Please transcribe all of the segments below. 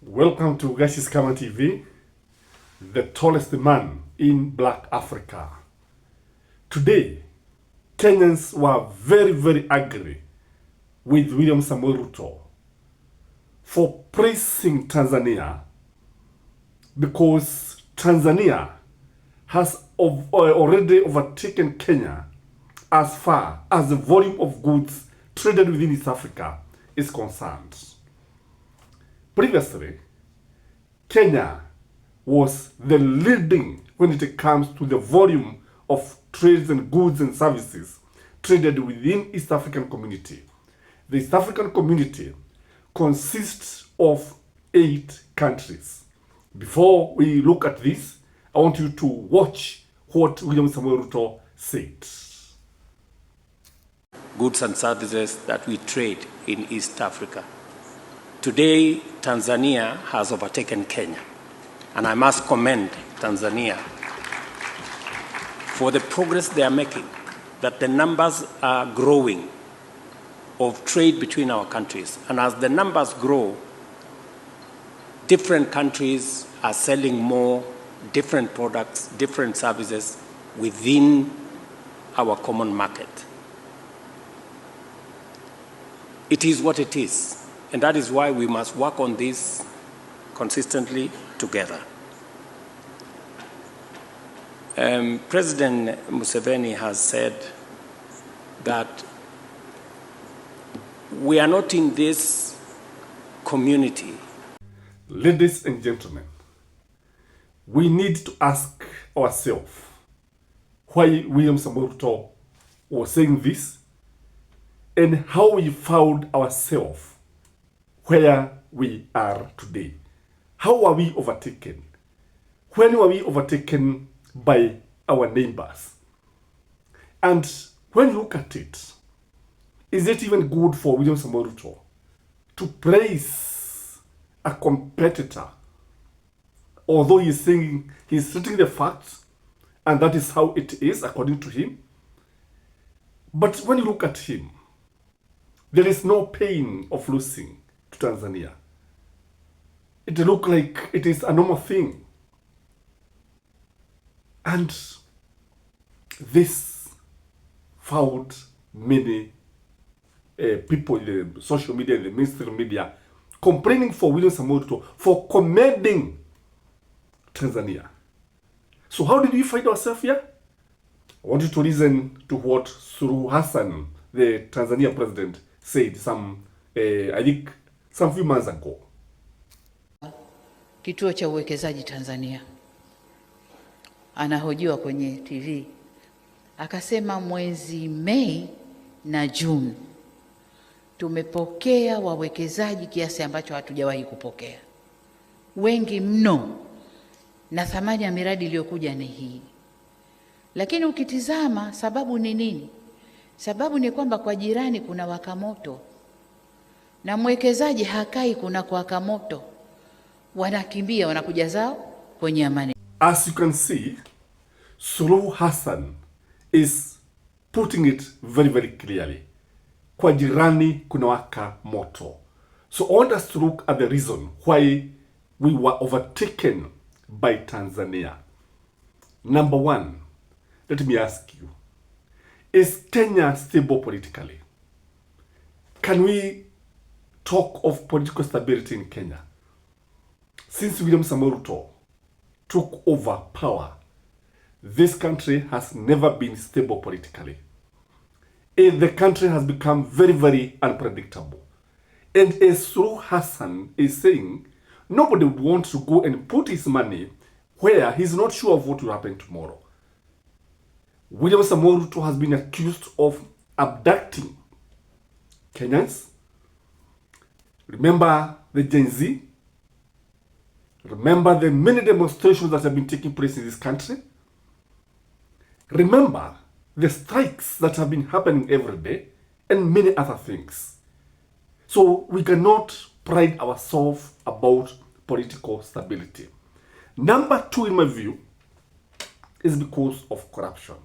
Welcome to Gashi's Kama TV, the tallest man in Black Africa. Today, Kenyans were very angry with William Samoei Ruto for praising Tanzania because Tanzania has already overtaken Kenya as far as the volume of goods traded within East Africa is concerned. Previously, Kenya was the leading when it comes to the volume of trades and goods and services traded within East African community. The East African community consists of 8 countries. Before we look at this, I want you to watch what William Samoei Ruto said. Goods and services that we trade in East Africa. Today, Tanzania has overtaken Kenya, and I must commend Tanzania for the progress they are making, that the numbers are growing of trade between our countries. And as the numbers grow, different countries are selling more, different products, different services within our common market. It is what it is. And that is why we must work on this consistently together. President Museveni has said that we are not in this community. Ladies and gentlemen, we need to ask ourselves why William Samoei Ruto was saying this and how we found ourselves where we are today. How are we overtaken? When were we overtaken by our neighbors? And when you look at it, is it even good for William Samoei Ruto to praise a competitor, although he's saying he's stating the facts and that is how it is according to him? But when you look at him, there is no pain of losing to Tanzania. It looks like it is a normal thing. And this found many people in the social media, in the mainstream media, complaining for William Samoei Ruto for commending Tanzania. So how did we find ourselves here? I want you to listen to what Suluhu Hassan, the Tanzania president, said some few months ago. Kituo cha uwekezaji Tanzania anahojiwa kwenye TV akasema mwezi Mei na Juni tumepokea wawekezaji kiasi ambacho hatujawahi kupokea, wengi mno, na thamani ya miradi iliyokuja ni hii. Lakini ukitizama sababu ni nini? Sababu ni kwamba kwa jirani kuna waka moto na mwekezaji hakai kuna kuwaka moto, wanakimbia wanakuja zao kwenye amani. As you can see, Suluhu Hassan is putting it very clearly. Kwa jirani kuna waka moto. So I want us to look at the reason why we were overtaken by Tanzania. Number one, let me ask you, is Kenya stable politically? Can we talk of political stability in Kenya? Since William Samoei Ruto took over power, this country has never been stable politically. The country has become very unpredictable. And as Suluhu Hassan is saying, nobody would want to go and put his money where he's not sure of what will happen tomorrow. William Samoei Ruto has been accused of abducting Kenyans. Remember the Gen Z? Remember the many demonstrations that have been taking place in this country? Remember the strikes that have been happening every day and many other things. So we cannot pride ourselves about political stability. Number 2, in my view, is because of corruption.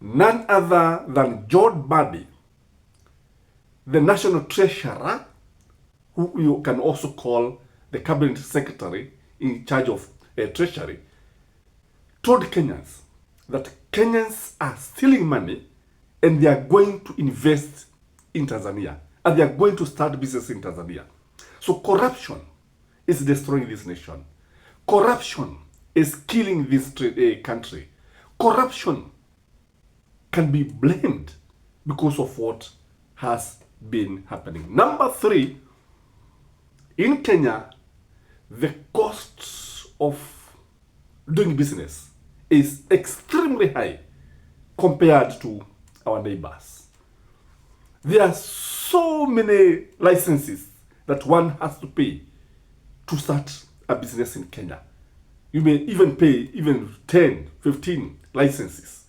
None other than John Mbadi, the national treasurer, who you can also call the cabinet secretary in charge of treasury, told Kenyans that Kenyans are stealing money and they are going to invest in Tanzania and they are going to start business in Tanzania. So corruption is destroying this nation. Corruption is killing this country. Corruption can be blamed because of what has been happening. Number 3, in Kenya, the cost of doing business is extremely high compared to our neighbors. There are so many licenses that one has to pay to start a business in Kenya. You may even pay 10, 15 licenses.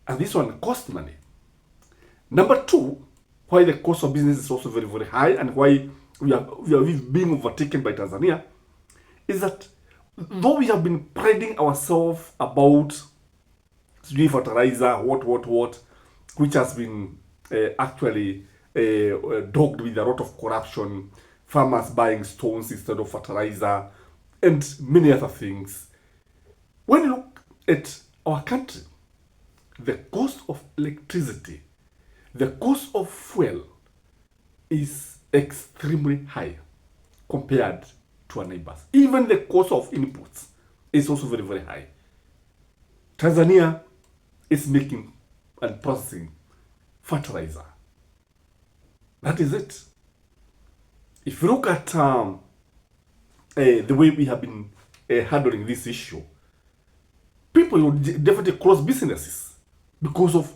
And this one costs money. Number 2, why the cost of business is also very, very high and why we are being overtaken by Tanzania is that though we have been priding ourselves about fertilizer, what, which has been actually dogged with a lot of corruption, farmers buying stones instead of fertilizer, and many other things. When you look at our country, the cost of electricity, the cost of fuel is extremely high compared to our neighbors. Even the cost of inputs is also very, very high. Tanzania is making and processing fertilizer. That is it. If you look at the way we have been handling this issue, people will definitely close businesses because of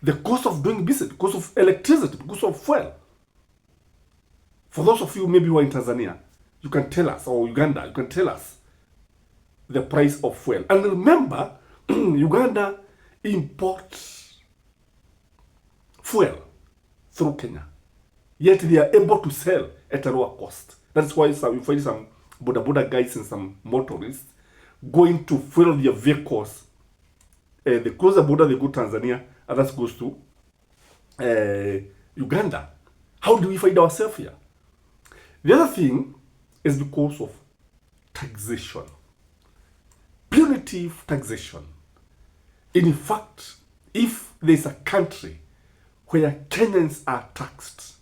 the cost of doing business, because of electricity, because of fuel. For those of you maybe who are in Tanzania, you can tell us, or Uganda, you can tell us the price of fuel. And remember, Uganda imports fuel through Kenya, yet they are able to sell at a lower cost. That's why you find some boda guys and some motorists going to fuel their vehicles. They cross the border, they go to Tanzania, others goes to Uganda. How do we find ourselves here? The other thing is because of taxation. Punitive taxation. In fact, if there's a country where Kenyans are taxed,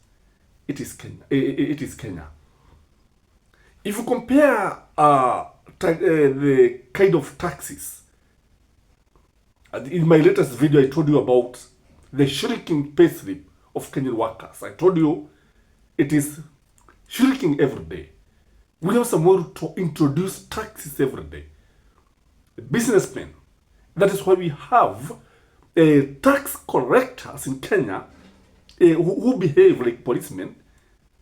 it is Kenya. It is Kenya. If you compare the kind of taxes, in my latest video I told you about the shrinking payslip of Kenyan workers. I told you it is shrinking every day. We have someone to introduce taxes every day. Businessmen. That is why we have tax collectors in Kenya who behave like policemen.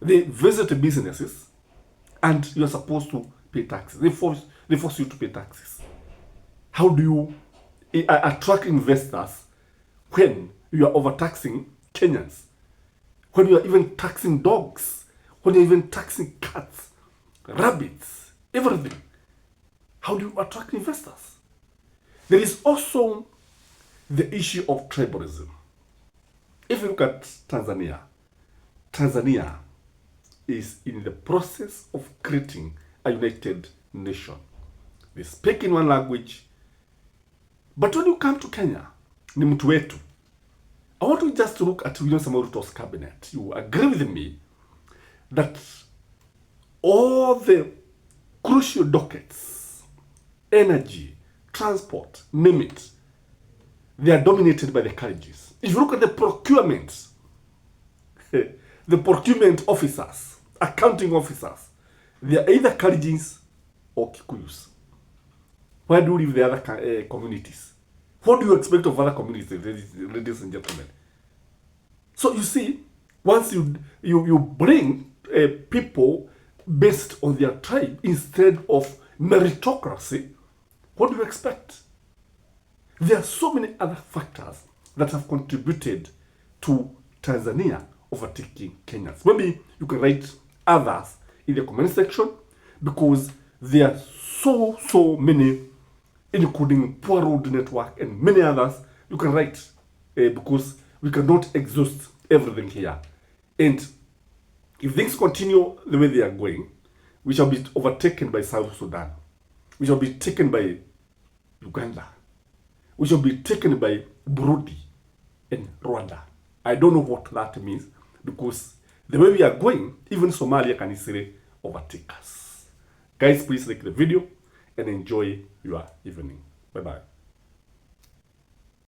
They visit businesses and you are supposed to pay taxes. They force you to pay taxes. How do you attract investors when you are overtaxing Kenyans? When you are even taxing dogs? When you are even taxing cats, rabbits, everything? How do you attract investors? There is also the issue of tribalism. If you look at Tanzania, Tanzania is in the process of creating a united nation. They speak in one language, but when you come to Kenya, ni mtu wetu. I want you just to look at Ruto'S cabinet. You agree with me that all the crucial dockets, energy, transport, name it, they are dominated by the Kalenjins. If you look at the procurement, the procurement officers, accounting officers, they are either Kalenjins or Kikuyus. Where do you leave the other communities? What do you expect of other communities, ladies and gentlemen? So you see, once you bring people based on their tribe instead of meritocracy, what do you expect? There are so many other factors that have contributed to Tanzania overtaking Kenyans. Maybe you can write others in the comment section because there are so many, including poor road network and many others. You can write because we cannot exhaust everything here. And if things continue the way they are going, We shall be overtaken by South Sudan. We shall be taken by Uganda. We shall be taken by Burundi and Rwanda. I don't know what that means, because the way we are going, even Somalia can easily overtake us. Guys, please like the video and enjoy your evening. Bye-bye.